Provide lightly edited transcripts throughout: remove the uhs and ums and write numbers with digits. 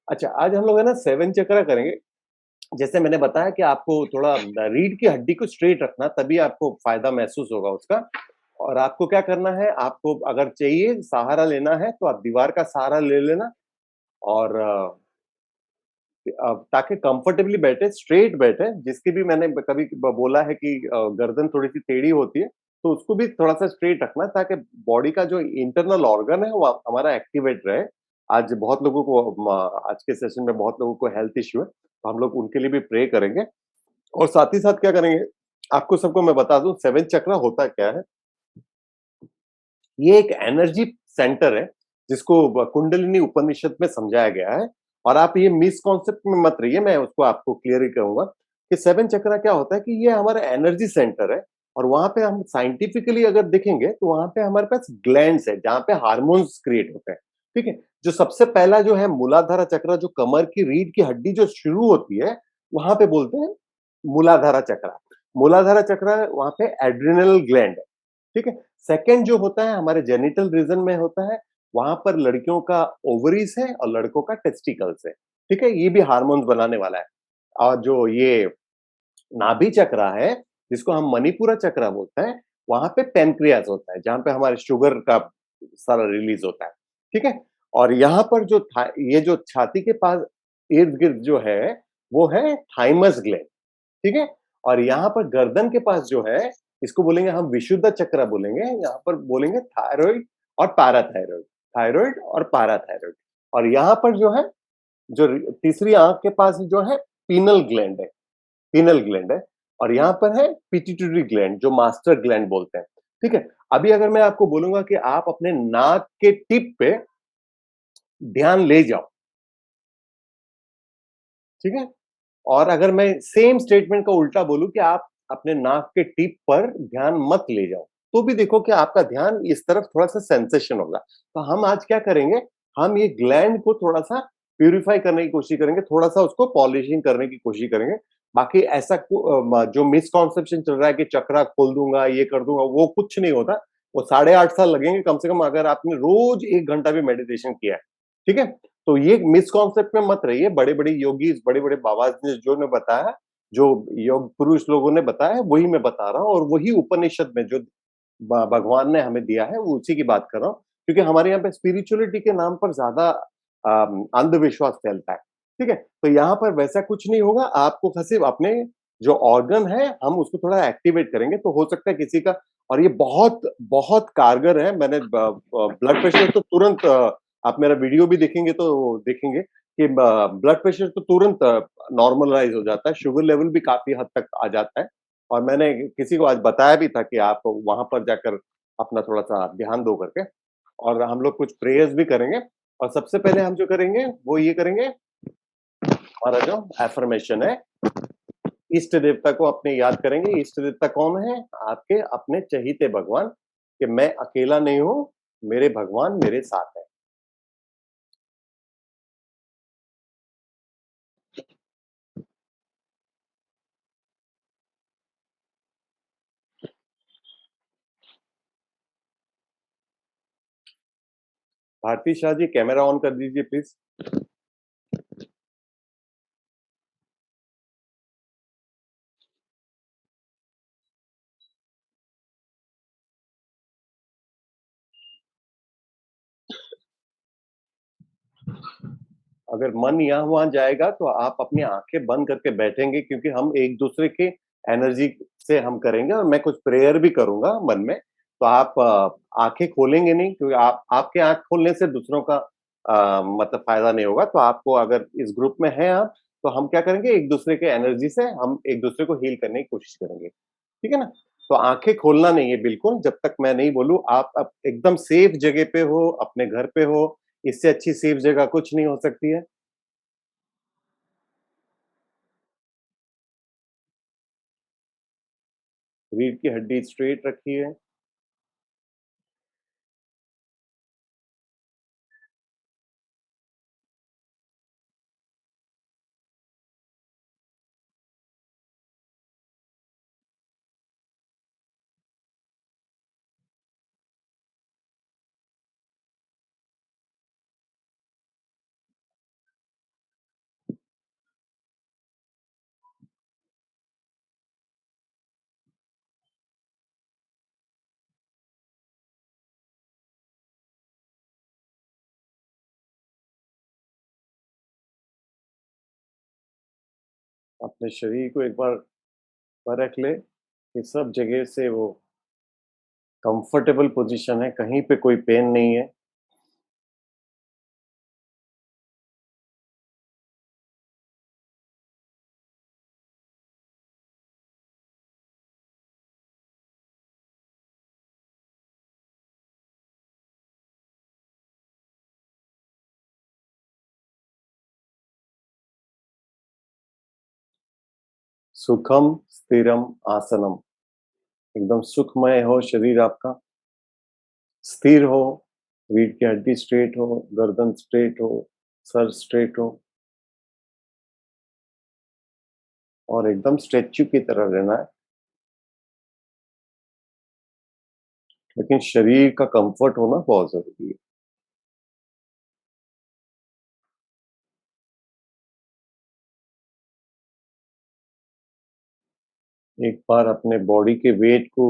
अच्छा, आज हम लोग है ना 7 चक्रा करेंगे। जैसे मैंने बताया कि आपको थोड़ा रीढ़ की हड्डी को स्ट्रेट रखना, तभी आपको फ़ायदा महसूस होगा उसका। और आपको क्या करना है, आपको अगर चाहिए सहारा लेना है, तो आप दीवार का सहारा ले लेना और ताकि कंफर्टेबली बैठे, स्ट्रेट बैठे। जिसकी भी मैंने कभी बोला है कि गर्दन थोड़ी-सी टेढ़ी होती है, तो उसको भी थोड़ा-सा स्ट्रेट रखना ताकि बॉडी का जो इंटरनल ऑर्गन है, वो हमारा एक्टिवेट रहे। आज बहुत लोगों को आज के सेशन में बहुत लोगों को हेल्थ इश्यू है, तो हम लोग उनके लिए भी प्रे करेंगे। और साथ ही साथ क्या करेंगे, आपको सबको मैं बता दूँ 7 चक्रा होता क्या है? ये एक एनर्जी सेंटर है, जिसको कुंडलिनी उपनिषद में समझाया गया है। और आप ये मिसकॉन्सेप्ट में मत रहिए, मैं उसको आपको क्लियर ही करूंगा कि 7 चक्रा क्या होता है कि ये हमारा एनर्जी सेंटर है। और वहां पे हम साइंटिफिकली अगर देखेंगे तो वहां पे हमारे पास ग्लैंड्स है जहां पे हार्मोन्स क्रिएट होते हैं। ठीक है। जो सबसे पहला जो है मूलाधारा चक्र, जो कमर की रीढ़ की हड्डी जो शुरू होती है, वहां पे बोलते हैं मूलाधारा चक्र। मूलाधारा चक्र वहां पे एड्रिनल ग्लैंड है। ठीक है। सेकंड जो होता है हमारे जेनिटल रीजन में होता है, वहां पर लड़कियों का ओवरीज है और लड़कों का टेस्टिकल्स है। ठीक है, ये भी हार्मोन्स बनाने वाला है। और जो ये नाभि चक्र है, जिसको हम मणिपुरा चक्र बोलते हैं, वहां पे पेनक्रियास होता है, जहां पे हमारे शुगर का सारा रिलीज होता है। ठीक है। और यहाँ पर जो ये जो छाती के पास इर्द गिर्द जो है, वो है थाइमस ग्लैंड। ठीक है। और यहाँ पर गर्दन के पास जो है, इसको बोलेंगे हम विशुद्ध चक्र बोलेंगे, यहाँ पर बोलेंगे थायराइड और पैराथायराइड। थायराइड और पैराथायराइड। और यहाँ पर जो है, जो तीसरी आंख के पास जो है, पीनल ग्लैंड है। पीनल ग्लैंड है। और यहाँ पर है पिट्यूटरी ग्लैंड, जो मास्टर ग्लैंड बोलते हैं। ठीक है। अभी अगर मैं आपको बोलूंगा कि आप अपने नाक के टिप पे ध्यान ले जाओ। ठीक है। और अगर मैं सेम स्टेटमेंट का उल्टा बोलूं कि आप अपने नाक के टिप पर ध्यान मत ले जाओ, तो भी देखो कि आपका ध्यान इस तरफ थोड़ा सा सेंसेशन होगा। तो हम आज क्या करेंगे, हम ये ग्लैंड को थोड़ा सा प्यूरिफाई करने की कोशिश करेंगे, थोड़ा सा उसको पॉलिशिंग करने की कोशिश करेंगे। बाकी ऐसा जो मिसकॉन्सेप्शन चल रहा है कि चक्रा खोल दूंगा, ये कर दूंगा, वो कुछ नहीं होता। वो 8.5 साल लगेंगे कम से कम, अगर आपने रोज 1 घंटा भी मेडिटेशन किया है। ठीक है। तो ये मिसकॉन्सेप्ट में मत रहिए। बड़े-बड़े योगीज़, बड़े-बड़े बाबा ने जो ने बताया, जो योग पुरुष लोगों ने बताया, वही मैं बता रहा हूँ। और वही उपनिषद में जो भगवान ने हमें दिया है, वो उसी की बात कर रहा हूँ। क्योंकि हमारे यहाँ पे स्पिरिचुअलिटी के नाम पर ज़्यादा अंधविश्वास फैलता है। ठीक है? तो यहाँ पर वैसा कुछ नहीं होगा। आपको सिर्फ अपने जो ऑर्गन है, हम उसको थोड़ा एक्टिवेट करेंगे, तो हो सकता है किसी का। और ये बहुत, बहुत कारगर है। मैंने ब्लड प्रेशर तो तुरंत आप मेरा वीडियो भी देखेंगे तो देखेंगे कि ब्लड प्रेशर तो तुरंत नॉर्मलाइज़ हो जाता है, शुगर लेवल भी काफ़ी हद तक आ जाता है। और मैंने किसी को आज बताया भी था कि आप वहाँ पर जाकर अपना थोड़ा-सा ध्यान दो करके। और हम लोग कुछ प्रेयर्स भी करेंगे। और सबसे पहले हम जो करेंगे, वो ये करेंगे, हमारा जो अफ़र्मेशन है, इष्ट देवता को अपने याद करेंगे। इष्ट देवता कौन है? आपके अपने चहीते भगवान, कि मैं अकेला नहीं हूँ, मेरे भगवान मेरे साथ हैं। भारती शाह जी, कैमरा ऑन कर दीजिए प्लीज़। अगर मन यहाँ-वहाँ जाएगा तो आप अपनी आँखें बंद करके बैठेंगे, क्योंकि हम एक-दूसरे के एनर्जी से हम करेंगे और मैं कुछ प्रेयर भी करूँगा मन में। तो आप आँखें खोलेंगे नहीं, क्योंकि आप आपके आँख खोलने से दूसरों का मतलब फ़ायदा नहीं होगा। तो आपको, अगर इस ग्रुप में हैं आप, तो हम क्या करेंगे, एक-दूसरे के एनर्जी से हम एक-दूसरे को हील करने की कोशिश करेंगे। ठीक है ना? तो आँखें खोलना नहीं है बिल्कुल, जब तक मैं नहीं बोलूँ। आप एकदम सेफ जगह पे हो, अपने घर पे हो, इससे अच्छी सेफ जगह कुछ नहीं हो सकती है। रीढ़ की हड्डी स्ट्रेट रखिए। अपने शरीर को एक बार परख ले कि सब जगह से वो कंफर्टेबल पोजीशन है, कहीं पे कोई पेन नहीं है। सुखम स्थिरम आसनम, एकदम सुखमय हो शरीर आपका, स्थिर हो, रीढ़ की हड्डी स्ट्रेट हो, गर्दन स्ट्रेट हो, सर स्ट्रेट हो और एकदम स्टैच्यू की तरह रहना है। लेकिन शरीर का कंफर्ट होना बहुत ज़रूरी है। एक बार अपने बॉडी के वेट को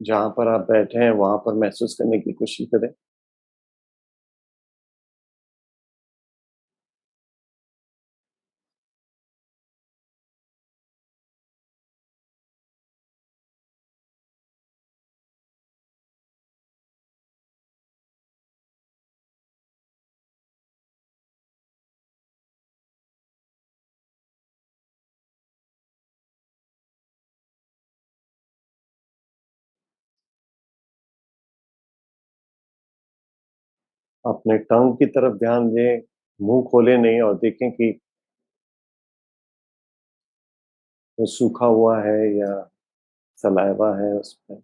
जहाँ पर आप बैठे हैं, वहाँ पर महसूस करने की कोशिश करें। अपने टंग की तरफ ध्यान दें, मुँह खोले नहीं और देखें कि वो सूखा हुआ है या सलाइवा है उसमें।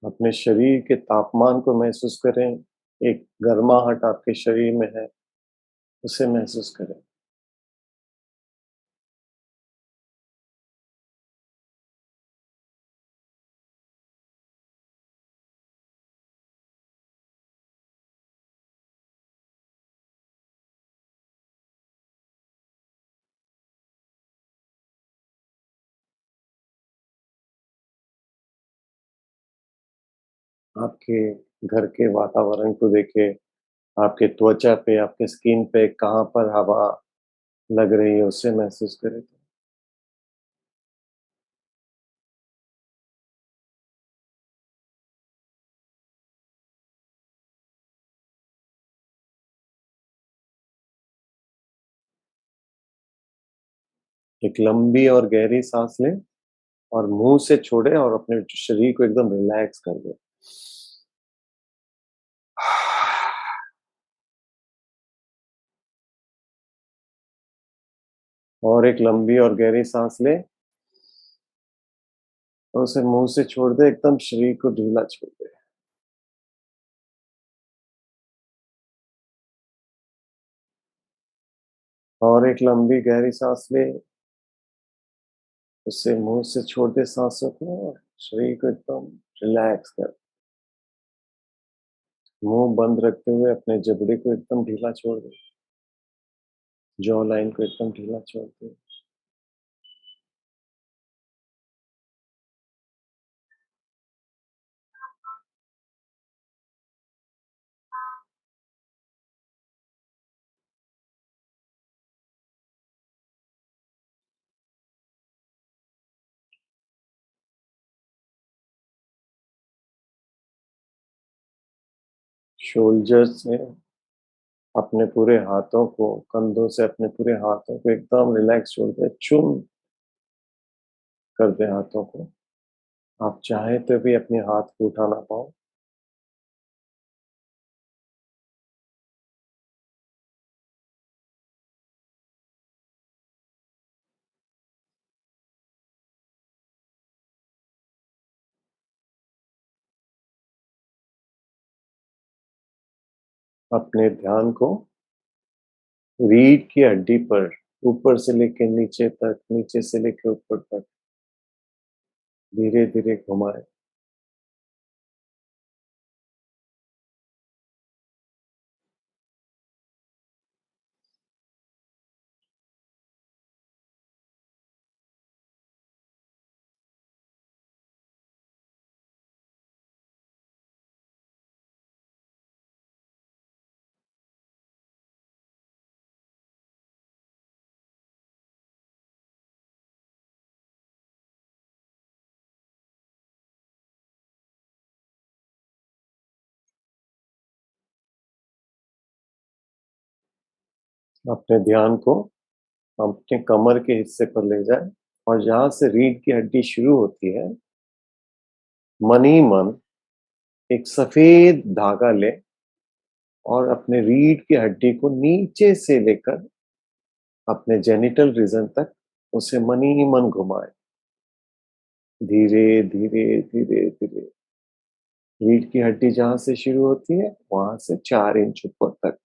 अपने शरीर के तापमान को महसूस करें, एक गर्माहट आपके शरीर में है, उसे महसूस करें। आपके घर के वातावरण को देखें, आपके त्वचा पे, आपके स्किन पे कहाँ पर हवा लग रही है, उसे महसूस करें। एक लंबी और गहरी साँस लें और मुँह से छोड़ें और अपने शरीर को एकदम रिलैक्स कर दें। और एक लंबी और गहरी साँस लें और उसे मुँह से छोड़ दें, एकदम शरीर को ढीला छोड़ दें। और एक लंबी गहरी साँस लें, उसे मुँह से छोड़ दें साँसों को और शरीर को एकदम रिलैक्स कर, मुँह बंद रखते हुए अपने जबड़े को एकदम ढीला छोड़ दें, जॉ लाइन को एकदम ढीला छोड़ दें। शोल्डर से अपने पूरे हाथों को, कंधों से अपने पूरे हाथों को एकदम रिलैक्स छोड़ दें, चुम कर दें हाथों को। आप चाहें तो भी अपने हाथ को उठा ना पाओ। अपने ध्यान को रीढ़ की हड्डी पर ऊपर से लेके नीचे तक, नीचे से लेके ऊपर तक धीरे-धीरे घुमाएँ। अपने ध्यान को अपने कमर के हिस्से पर ले जाएँ और जहाँ से रीढ़ की हड्डी शुरू होती है, मन ही मन एक सफ़ेद धागा लें और अपने रीढ़ की हड्डी को नीचे से लेकर अपने जेनिटल रीजन तक उसे मन ही मन घुमाएँ। धीरे, धीरे, धीरे, धीरे रीढ़ की हड्डी जहाँ से शुरू होती है, वहाँ से 4 इंच ऊपर तक।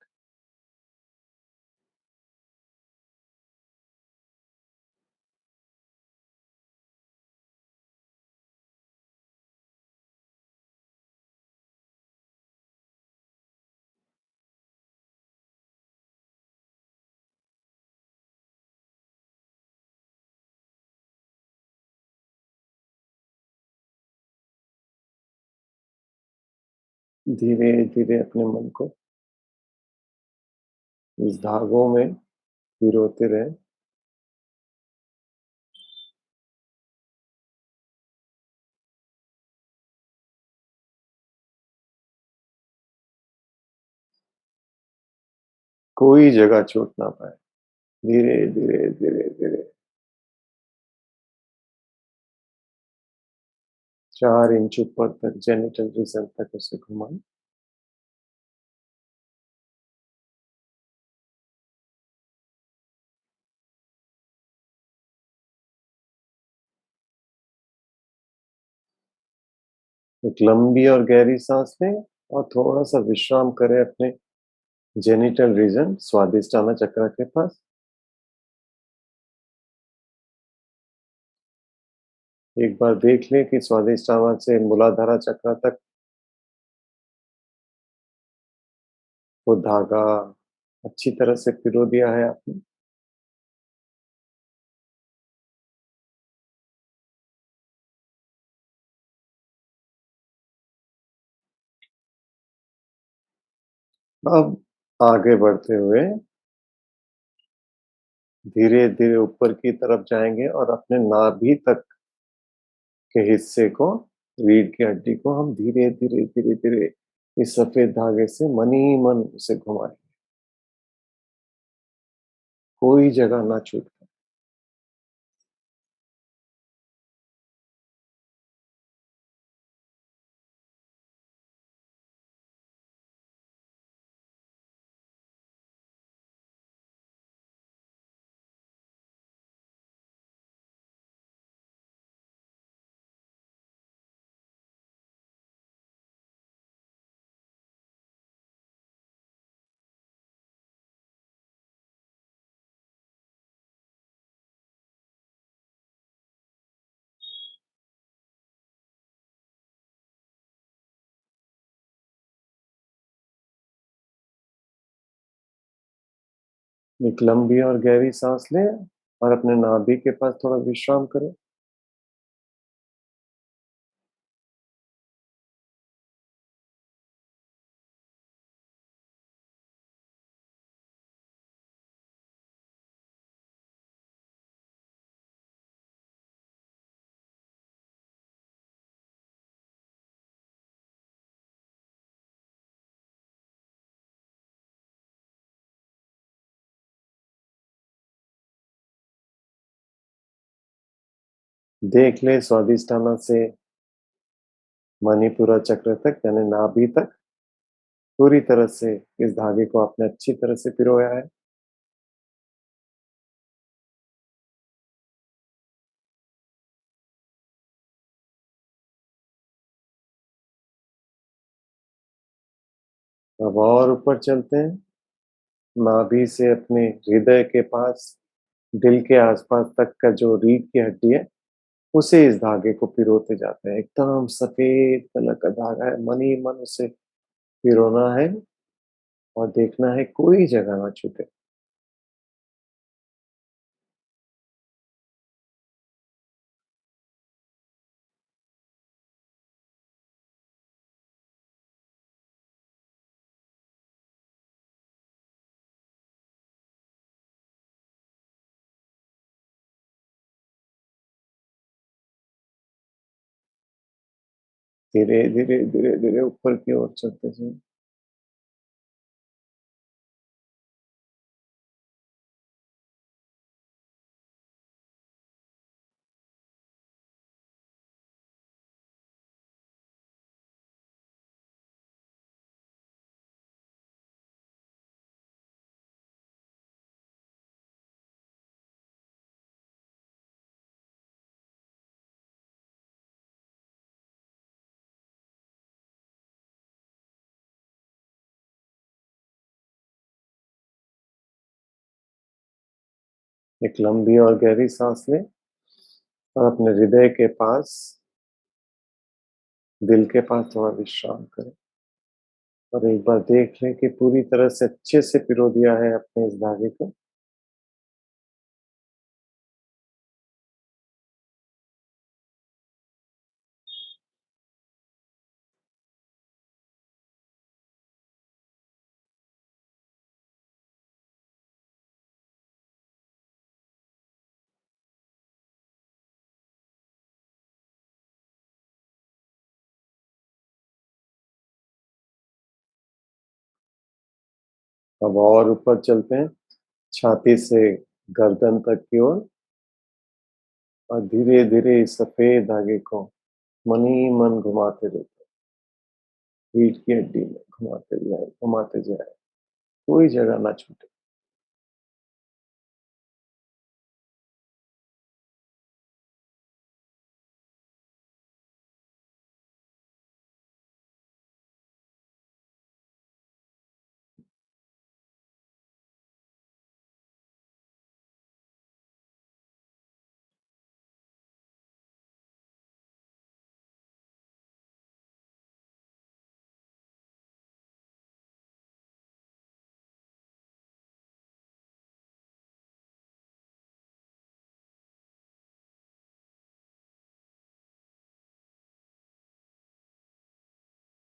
धीरे-धीरे अपने मन को इस धागों में पिरोते रहें। कोई जगह छूट ना पाए। धीरे, धीरे, धीरे, धीरे 4 इंच ऊपर तक जेनिटल रीजन तक उसे घुमाएँ। एक लंबी और गहरी साँस लें और थोड़ा-सा विश्राम करें अपने जेनिटल रीजन स्वादिष्टाना चक्र के पास। एक बार देख लें कि स्वादिष्टाना से मूलाधारा चक्र तक वो धागा अच्छी तरह से पिरो दिया है आपने। अब आगे बढ़ते हुए धीरे-धीरे ऊपर की तरफ जाएँगे और अपने नाभि तक के हिस्से को, रीढ़ की हड्डी को हम धीरे-धीरे, धीरे-धीरे इस सफ़ेद धागे से मन ही मन उसे घुमाएँ, कोई जगह ना छूटे। एक लंबी और गहरी साँस लें और अपने नाभि के पास थोड़ा विश्राम करें। देख लें स्वादिष्टाना से मणिपुरा चक्र तक यानी नाभि तक पूरी तरह से इस धागे को आपने अच्छी तरह से पिरोया है। अब और ऊपर चलते हैं, नाभि से अपने हृदय के पास, दिल के आस-पास तक का जो रीढ़ की हड्डी है, उसे इस धागे को पिरोते जाते हैं। एकदम सफ़ेद कलर का धागा है, मन ही मन उसे पिरोना है और देखना है कोई जगह ना छूटे। धीरे-धीरे, धीरे-धीरे ऊपर की ओर चलते जाइए। एक लंबी और गहरी सांस लें और अपने हृदय के पास, दिल के पास थोड़ा विश्राम करें और एक बार देख लें कि पूरी तरह से अच्छे से पिरो दिया है अपने इस धागे को। अब और ऊपर चलते हैं, छाती से गर्दन तक की ओर, और धीरे-धीरे इस सफेद धागे को मन ही मन घुमाते रहते हैं। रीढ़ की हड्डी में घुमाते जाएँ, कोई जगह ना छूटे।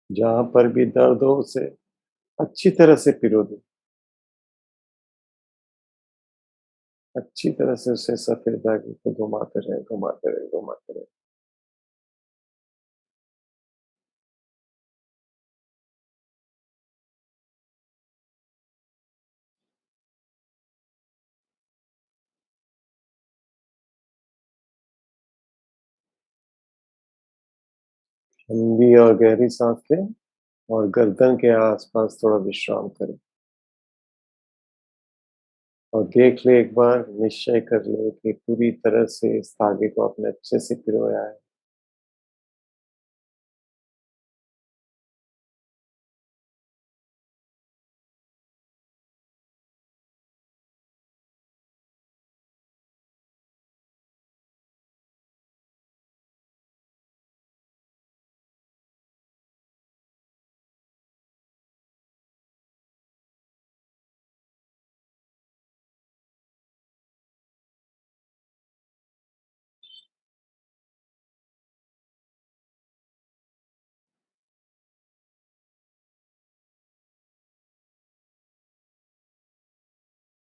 जहाँ पर भी दर्द हो उसे अच्छी तरह से पिरो दें, अच्छी तरह से उसे सफेद धागे को घुमाते रहें, घुमाते रहें, घुमाते रहें। लंबी और गहरी सांस लें और गर्दन के आसपास थोड़ा विश्राम करें और देख ले, एक बार निश्चय कर ले कि पूरी तरह से इस धागे को आपने अच्छे से पिरोया है।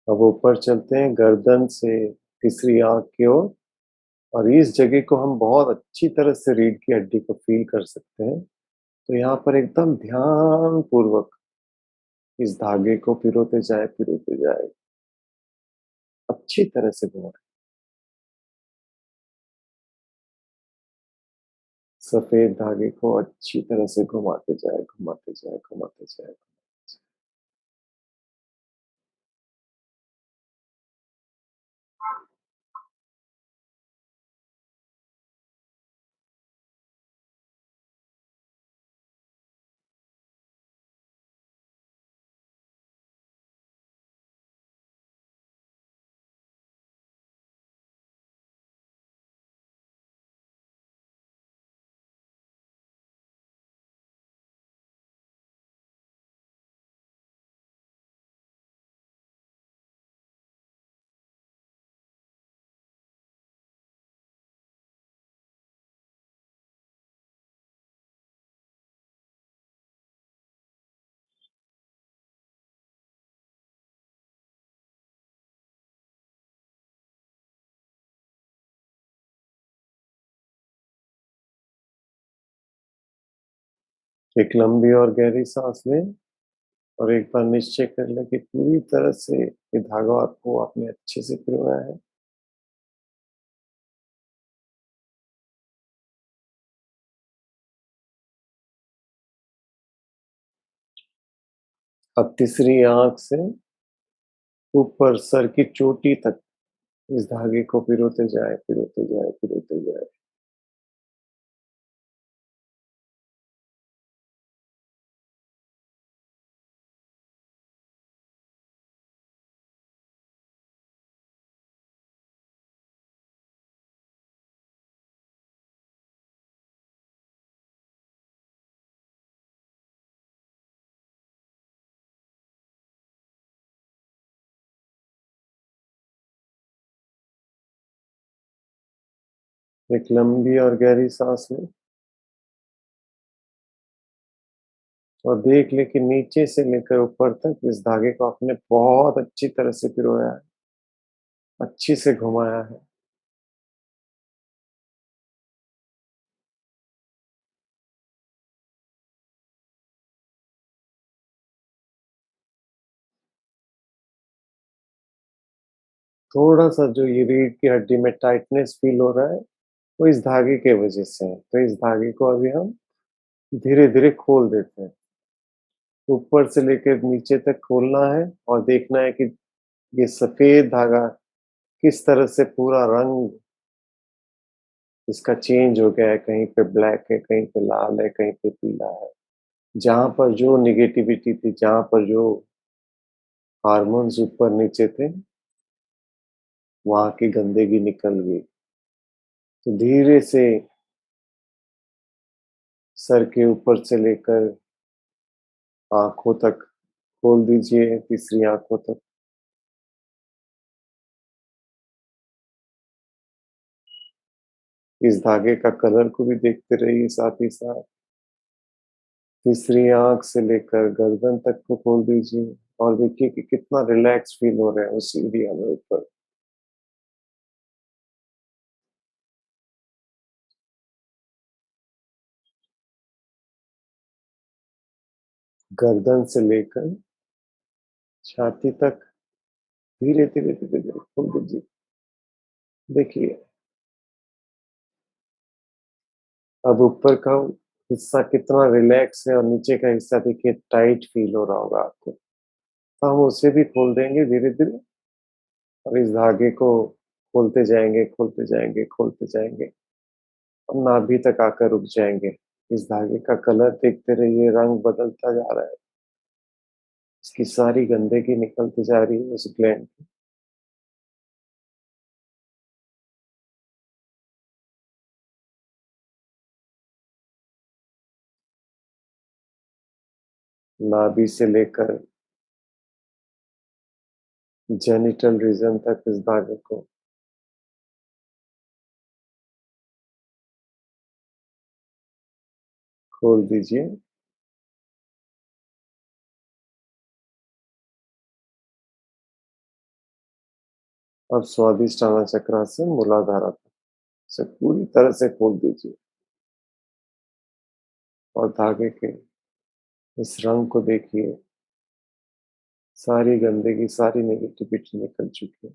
अब ऊपर चलते हैं गर्दन से तीसरी आँख की ओर, और इस जगह को हम बहुत अच्छी तरह से रीढ़ की हड्डी को फ़ील कर सकते हैं। तो यहाँ पर एकदम ध्यानपूर्वक इस धागे को पिरोते जाएँ, अच्छी तरह से घुमाएँ। सफ़ेद धागे को अच्छी तरह से घुमाते जाएँ, घुमाते जाएँ, घुमाते जाएँ। एक लंबी और गहरी साँस लें और एक बार निश्चय कर लें कि पूरी तरह से ये धागा आपको आपने अच्छे से पिरोया है। अब तीसरी आँख से ऊपर सर की चोटी तक इस धागे को पिरोते जाएँ, पिरोते जाएँ, पिरोते जाएँ। एक लंबी और गहरी सांस ले और देख ले कि नीचे से लेकर ऊपर तक इस धागे को आपने बहुत अच्छी तरह से पिरोया है, अच्छी से घुमाया है। थोड़ा-सा जो ये रीढ़ की हड्डी में टाइटनेस फ़ील हो रहा है, वो इस धागे के वजह से है। तो इस धागे को अभी हम धीरे-धीरे खोल देते हैं। ऊपर से लेकर नीचे तक खोलना है और देखना है कि ये सफ़ेद धागा किस तरह से पूरा रंग इसका चेंज हो गया है, कहीं पे ब्लैक है, कहीं पे लाल है, कहीं पे पीला है। जहाँ पर जो नेगेटिविटी थी, जहाँ पर जो हार्मोन्स ऊपर-नीचे थे, वहाँ की गंदगी निकल गई। तो धीरे से सर के ऊपर से लेकर आँखों तक खोल दीजिए, तीसरी आँखों तक। इस धागे का कलर को भी देखते रहिए साथ ही साथ। तीसरी आँख से लेकर गर्दन तक को खोल दीजिए और देखिए कि कितना रिलैक्स फ़ील हो रहा है उस एरिया में ऊपर। गर्दन से लेकर छाती तक धीरे-धीरे, धीरे-धीरे खोल दीजिए। देखिए, अब ऊपर का हिस्सा कितना रिलैक्स है और नीचे का हिस्सा देखिए टाइट फ़ील हो रहा होगा आपको। तो हम उसे भी खोल देंगे धीरे-धीरे और इस धागे को खोलते जाएँगे, खोलते जाएँगे, खोलते जाएँगे और नाभि तक आकर रुक जाएँगे। इस धागे का कलर देखते रहिए, रंग बदलता जा रहा है। इसकी सारी गंदगी निकलती जा रही है उस ग्लैंड की। नाभि से लेकर जेनिटल रीजन तक इस धागे को खोल दीजिए। अब स्वादिष्टाना चक्र से मूलाधारा तक इसे पूरी तरह से खोल दीजिए और धागे के इस रंग को देखिए, सारी गंदगी, सारी नेगेटिविटी निकल चुकी है।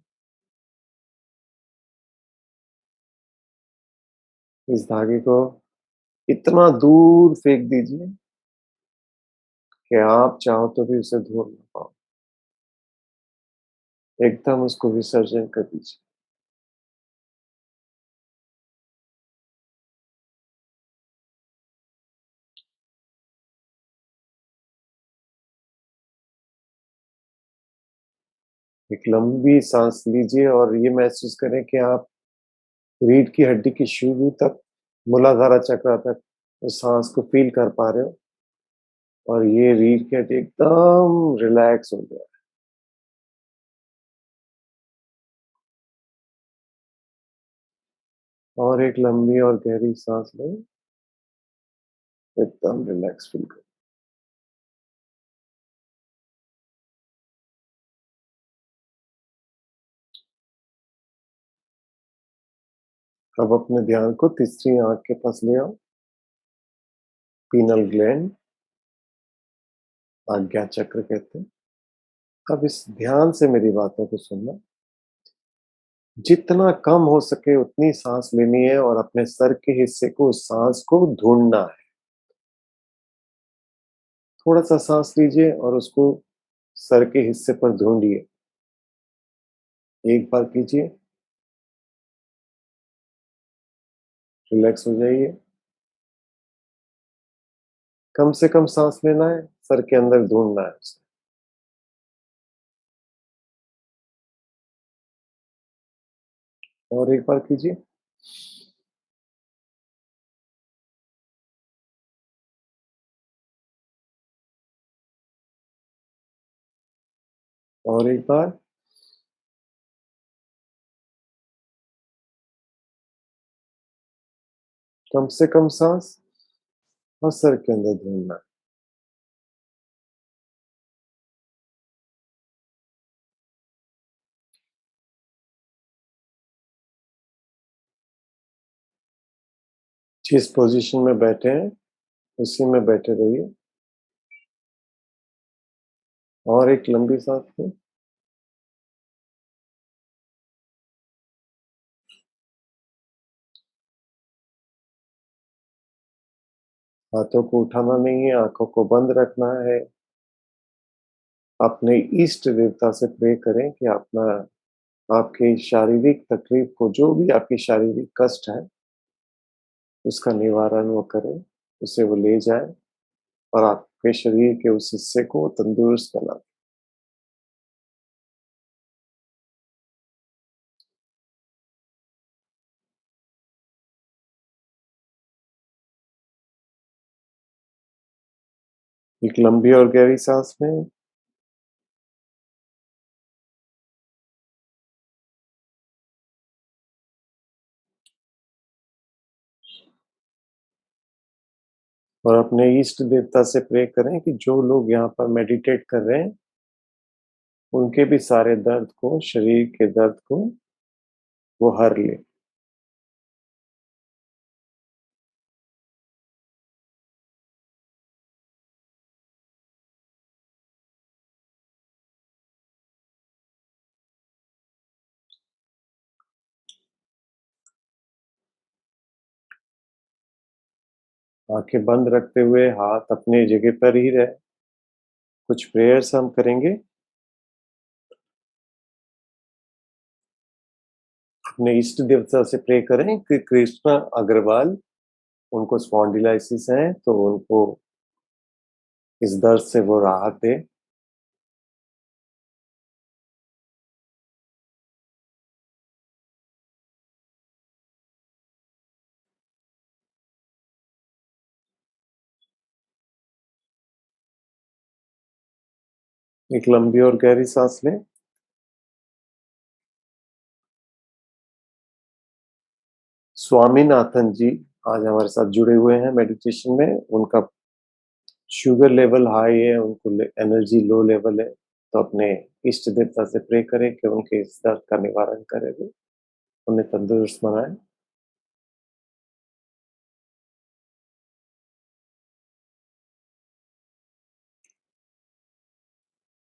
इस धागे को इतना दूर फेंक दीजिए कि आप चाहो तो भी उसे ढूँढ ना पाओ। एकदम उसको विसर्जन कर दीजिए। एक लंबी साँस लीजिए और ये महसूस करें कि आप रीढ़ की हड्डी की शुरू तक, मूलाधारा चक्र तक उस साँस को फ़ील कर पा रहे हो और ये रीढ़ की हड्डी एकदम रिलैक्स हो गया। और एक लंबी और गहरी साँस लें, एकदम रिलैक्स फ़ील करें। अब अपने ध्यान को तीसरी आँख के पास ले आओ, पीनल ग्लैंड, आज्ञा चक्र कहते हैं। अब इस ध्यान से मेरी बातों को सुनना। जितना कम हो सके उतनी साँस लेनी है और अपने सर के हिस्से को, उस साँस को ढूँढना है। थोड़ा-सा साँस लीजिए और उसको सर के हिस्से पर ढूँढिए। एक बार कीजिए, रिलैक्स हो जाइए। कम से कम साँस लेना है, सर के अंदर ढूँढना है उसे। और एक बार कीजिए। और एक बार। कम से कम सांस और सर के अंदर ढूंढना। जिस पोजीशन में बैठे हैं उसी में बैठे रहिए और एक लंबी सांस लें। हाथों को उठाना नहीं है, आंखों को बंद रखना है। अपने इष्ट देवता से प्रे करें कि अपना आपके शारीरिक तकलीफ को, जो भी आपकी शारीरिक कष्ट है, उसका निवारण वो करें, उसे वो ले जाए और आपके शरीर के उस हिस्से को तंदुरुस्त बना दें। एक लंबी और गहरी सांस लें और अपने इष्ट देवता से प्रे करें कि जो लोग यहाँ पर मेडिटेट कर रहे हैं, उनके भी सारे दर्द को, शरीर के दर्द को वो हर ले। आंखें बंद रखते हुए हाथ अपनी जगह पर ही रहे। कुछ प्रेयर्स हम करेंगे। अपने इष्ट देवता से प्रे करें कि कृष्णा अग्रवाल, उनको स्पॉन्डिलाइसिस है, तो उनको इस दर्द से वो राहत दे। एक लंबी और गहरी सांस लें। स्वामीनाथन जी आज हमारे साथ जुड़े हुए हैं मेडिटेशन में। उनका शुगर लेवल हाई है, उनको एनर्जी लो लेवल है, तो अपने इष्ट देवता से प्रे करें कि उनके इस दर्द का निवारण करे, वो उन्हें तंदुरुस्त बनाए।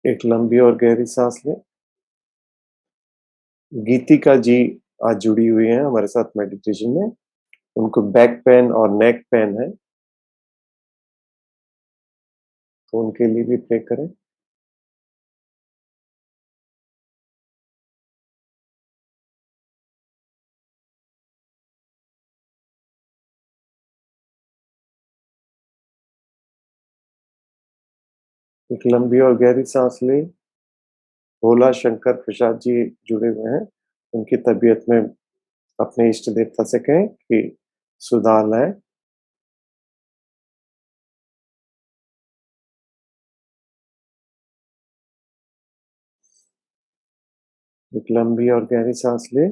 एक लंबी और गहरी सांस लें। गीतिका जी आज जुड़ी हुई हैं हमारे साथ मेडिटेशन में। उनको बैक पेन और नेक पेन है, तो उनके लिए भी प्रे करें। एक लंबी और गहरी सांस लें। भोला शंकर प्रसाद जी जुड़े हुए हैं। उनकी तबीयत में अपने इष्ट देवता से कहें कि सुधार लाए। एक लंबी और गहरी सांस लें।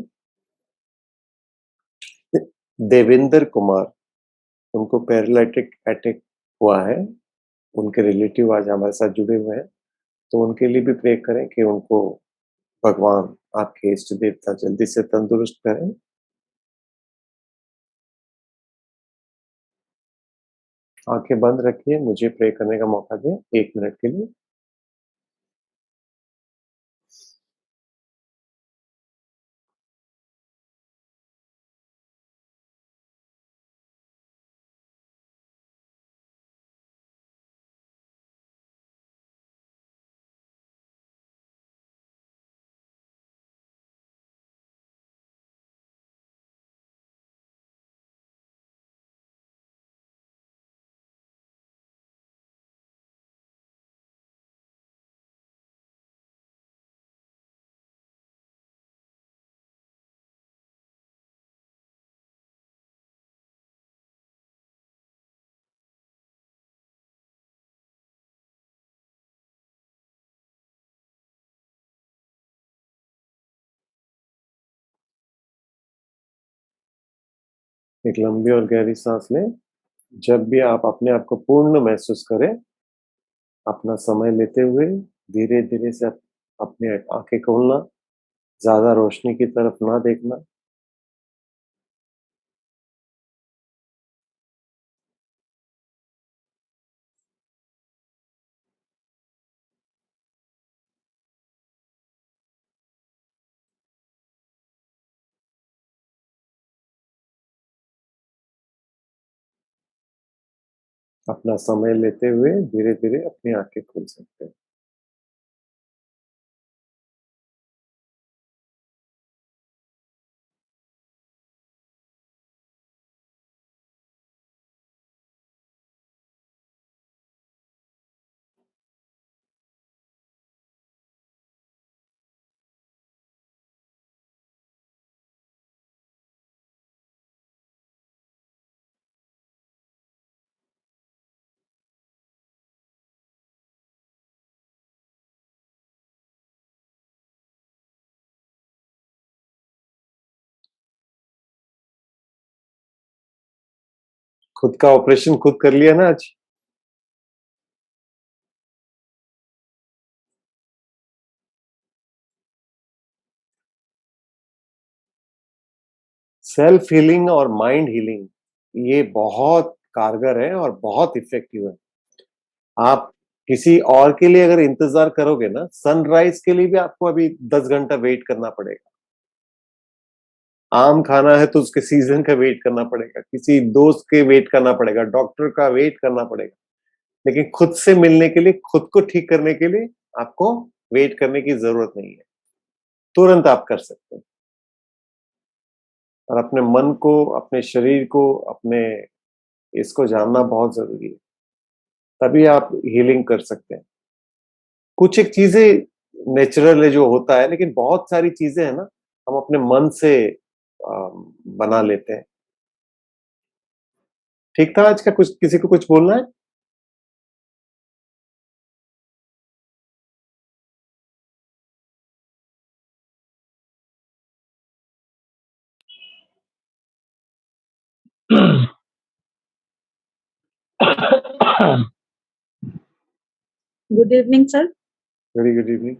देवेंद्र कुमार, उनको पैरालिटिक अटैक हुआ है। उनके रिलेटिव आज हमारे साथ जुड़े हुए हैं, तो उनके लिए भी प्रे करें कि उनको भगवान आपके इष्ट देवता जल्दी से तंदुरुस्त करें। आंखें बंद रखिए, मुझे प्रे करने का मौका दें 1 मिनट के लिए। एक लंबी और गहरी सांस लें। जब भी आप अपने आप को पूर्ण महसूस करें, अपना समय लेते हुए धीरे-धीरे से अपनी आँखें खोलना, ज़्यादा रोशनी की तरफ ना देखना। अपना समय लेते हुए धीरे-धीरे अपनी आँखें खोल सकते हैं। खुद का ऑपरेशन खुद कर लिया ना आज? सेल्फ हीलिंग और माइंड हीलिंग ये बहुत कारगर है और बहुत इफेक्टिव है। आप किसी और के लिए अगर इंतजार करोगे ना, सनराइज के लिए भी आपको अभी 10 घंटा वेट करना पड़ेगा। आम खाना है तो उसके सीजन का वेट करना पड़ेगा, किसी दोस्त के वेट करना पड़ेगा, डॉक्टर का वेट करना पड़ेगा। लेकिन खुद से मिलने के लिए, खुद को ठीक करने के लिए आपको वेट करने की जरूरत नहीं है। तुरंत आप कर सकते हैं। और अपने मन को, अपने शरीर को, अपने इसको जानना बहुत जरूरी है। तभी आप हीलिंग कर सकते हैं। कुछ एक चीजें नेचुरल है जो होता है, लेकिन बहुत सारी चीजें हैं ना, हम अपने मन से बना लेते हैं। ठीक था आज का? कुछ किसी को कुछ बोलना है? Good evening sir. Very good evening.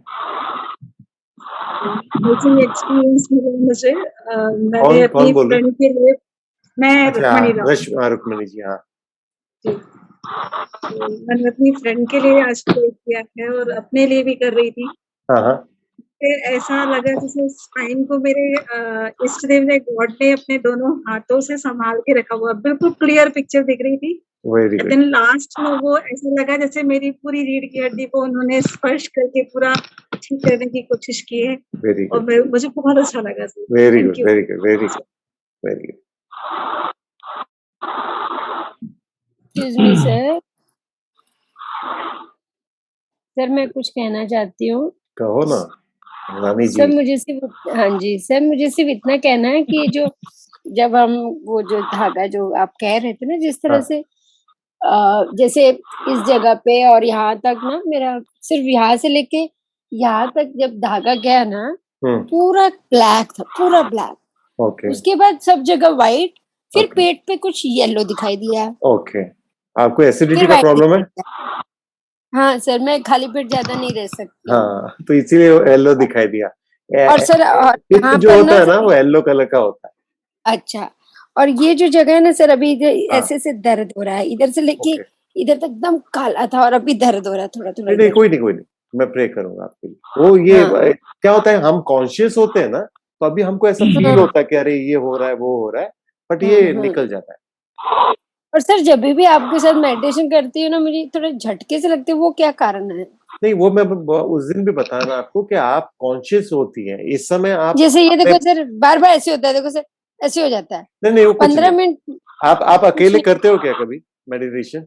Amazing experience मिला मुझे। मैंने कौन अपनी बोल रहे? फ्रेंड के लिए, मैं अच्छा, रुक्मणी राव रुक्मिणी जी, हाँ। जी। तो मैंने अपनी फ्रेंड के लिए आज प्रे किया है और अपने लिए भी कर रही थी। हाँ हाँ। फिर ऐसा लगा जैसे स्पाइन को मेरे इष्ट देव ने, गॉड ने अपने दोनों हाथों से संभाल के रखा हुआ, बिल्कुल क्लियर पिक्चर दिख रही थी। Very good. लेकिन लास्ट में वो ऐसा लगा जैसे मेरी पूरी रीढ़ की हड्डी को उन्होंने स्पर्श करके पूरा ठीक करने की कोशिश की है। वेरी और गुड। मुझे बहुत अच्छा लगा sir. Very thank good, you. Very good, very good, very good. Excuse me sir. Sir मैं कुछ कहना चाहती हूँ। कहो ना रानी जी। सर मुझे सिर्फ, हाँ जी सर, मुझे सिर्फ इतना कहना है कि जो जब हम वो जो धागा जो आप कह रहे थे ना, जिस तरह हाँ। से जैसे इस जगह पे और यहाँ तक ना, मेरा सिर्फ यहाँ से लेके यहाँ तक जब धागा गया ना, पूरा ब्लैक था, पूरा ब्लैक। ओके उसके बाद सब जगह व्हाइट, फिर ओके पेट पे कुछ येलो दिखाई दिया, ओके। आपको एसिडिटी फिर का व्हाइट प्रॉब्लम है? दिखाई दिया। हाँ सर, मैं खाली पेट ज्यादा नहीं रह सकती हूँ। हाँ, तो इसीलिए येलो दिखाई दिया। और सर पित्त यहाँ जो पर होता ना है ना, सर, वो येलो कलर का होता है। अच्छा, और ये जो जगह है ना सर, अभी हाँ। ऐसे से दर्द हो रहा है, इधर से लेके ओके। इधर तक एकदम काला था और अभी दर्द हो रहा है थोड़ा थोड़ा नहीं नहीं, इधर। कोई नहीं, कोई नहीं। मैं प्रे करूंगा आपके लिए। वो ये हाँ क्या होता है, हम कॉन्शियस होते हैं ना, तो अभी हमको ऐसा फील हाँ होता है कि अरे ये हो रहा है, वो हो रहा है, बट ये निकल जाता है। और सर जब भी आपके साथ मेडिटेशन करती हूँ ना, मुझे थोड़े झटके से लगते हैं, वो क्या कारण है? नहीं, वो मैं उस दिन भी बताना आपको कि आप कॉन्शियस होती हैं इस समय। आप जैसे ये अपने देखो सर, बार बार ऐसे होता है, देखो सर ऐसे हो जाता है। नहीं नहीं, वो कुछ 15 नहीं। मिनट आप कुछ अकेले नहीं, करते हो क्या कभी मेडिटेशन?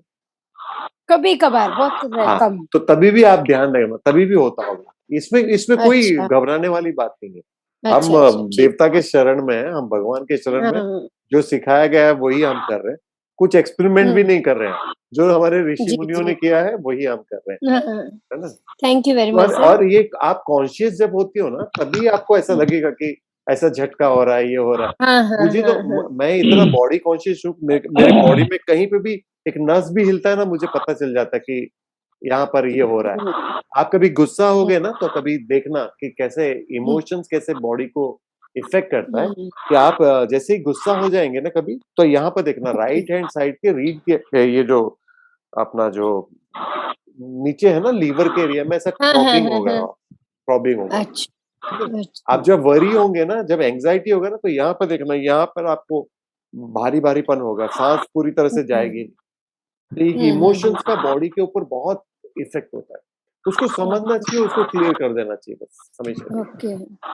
कभी कभार, बहुत हाँ, कम। तो तभी भी आप ध्यान रखना, तभी भी होता होगा। इसमें इसमें कोई अच्छा घबराने वाली बात नहीं है। हम अच्छा अच्छा, ठीक। देवता के शरण में हैं, हम भगवान के शरण में हैं। हाँ जो सिखाया गया है वही हम कर रहे हैं। कुछ एक्सपेरिमेंट भी नहीं कर रहे हैं। जो हमारे ऋषि जी मुनियों ने जी, किया है वही हम कर रहे हैं, हाँ, है ना? Thank you very much sir. और ये आप कॉन्शियस जब होती हो ना, तभी आपको ऐसा लगेगा कि ऐसा झटका हो रहा है, ये हो रहा है। हाँ, हाँ, मुझे तो हाँ, हाँ। मैं इतना बॉडी कॉन्शियस हूँ, मेरे बॉडी में कहीं पे भी एक नस भी हिलता है ना, मुझे पता चल जाता है कि यहाँ पर ये हो रहा है। आप कभी गुस्सा हो गए ना, तो कभी देखना कि कैसे इमोशंस कैसे बॉडी को इफेक्ट करता है, कि आप जैसे ही गुस्सा हो जाएंगे ना कभी, तो यहाँ पर देखना राइट हैंड साइड के रीढ़ के ये जो अपना जो नीचे है ना लीवर के एरिया में ऐसा हाँ, हाँ, थ्रॉबिंग हाँ, होगा, हाँ। थ्रॉबिंग होगा। ठीक है? अच्छा, आप अच्छा। जब वरी होंगे ना, जब एंग्जाइटी होगा ना, तो यहाँ पर देखना, यहाँ पर आपको भारी-भारीपन होगा, सांस पूरी तरह से जाएगी। तो ये इमोशंस का बॉडी के ऊपर बहुत इफेक्ट होता है। उसको समझना चाहिए, उसको क्लियर कर देना चाहिए बस हमेशा के लिए। ओके।